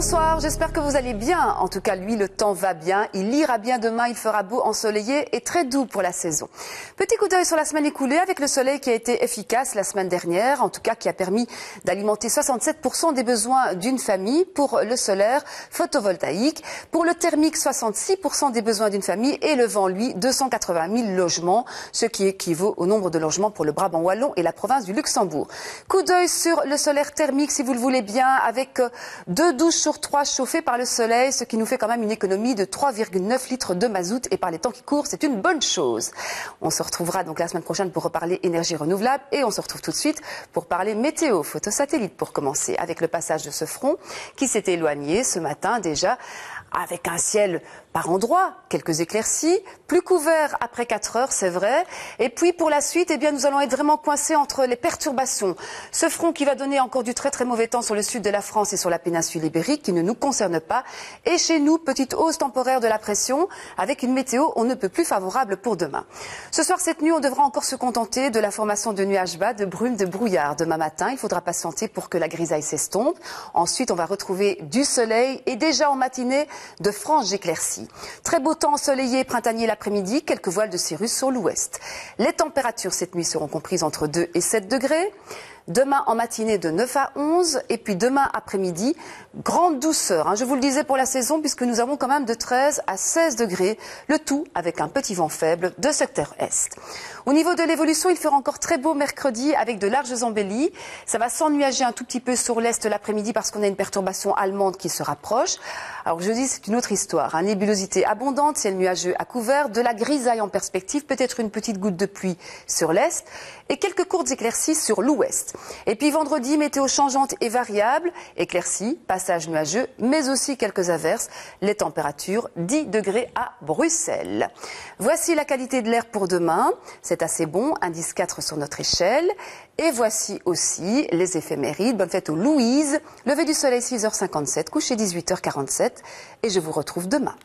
bonsoir, j'espère que vous allez bien. En tout cas, lui, le temps va bien. Il ira bien demain, il fera beau, ensoleillé et très doux pour la saison. Petit coup d'œil sur la semaine écoulée avec le soleil qui a été efficace la semaine dernière, en tout cas qui a permis d'alimenter 67% des besoins d'une famille pour le solaire photovoltaïque. Pour le thermique, 66% des besoins d'une famille et le vent, lui, 280 000 logements, ce qui équivaut au nombre de logements pour le Brabant wallon et la province du Luxembourg. Coup d'œil sur le solaire thermique, si vous le voulez bien, avec 2 douches sur 3 chauffées par le soleil, ce qui nous fait quand même une économie de 3,9 litres de mazout. Et par les temps qui courent, c'est une bonne chose. On se retrouvera donc la semaine prochaine pour reparler énergie renouvelable. Et on se retrouve tout de suite pour parler météo, photosatellite pour commencer, avec le passage de ce front qui s'est éloigné ce matin déjà, avec un ciel par endroits, quelques éclaircies, plus couvert après 4 heures, c'est vrai. Et puis pour la suite, eh bien, nous allons être vraiment coincés entre les perturbations. Ce front qui va donner encore du très très mauvais temps sur le sud de la France et sur la péninsule ibérique, qui ne nous concerne pas. Et chez nous, petite hausse temporaire de la pression, avec une météo on ne peut plus favorable pour demain. Ce soir, cette nuit, on devra encore se contenter de la formation de nuages bas, de brumes, de brouillard. Demain matin, il faudra patienter pour que la grisaille s'estompe. Ensuite, on va retrouver du soleil et déjà en matinée, de franges éclaircies. Très beau temps ensoleillé printanier l'après-midi, quelques voiles de cirrus sur l'ouest. Les températures cette nuit seront comprises entre 2 et 7 degrés. Demain en matinée de 9 à 11 et puis demain après-midi, grande douceur. Je vous le disais pour la saison puisque nous avons quand même de 13 à 16 degrés, le tout avec un petit vent faible de secteur est. Au niveau de l'évolution, il fera encore très beau mercredi avec de larges embellies. Ça va s'ennuager un tout petit peu sur l'est l'après-midi parce qu'on a une perturbation allemande qui se rapproche. Alors jeudi, c'est une autre histoire. Nébulosité abondante, ciel nuageux à couvert, de la grisaille en perspective, peut-être une petite goutte de pluie sur l'est et quelques courtes éclaircies sur l'ouest. Et puis vendredi, météo changeante et variable, éclaircies, passage nuageux, mais aussi quelques averses. Les températures 10 degrés à Bruxelles. Voici la qualité de l'air pour demain. C'est assez bon, indice 4 sur notre échelle. Et voici aussi les éphémérides. Bonne fête aux Louise. Lever du soleil 6h57, coucher 18h47. Et je vous retrouve demain.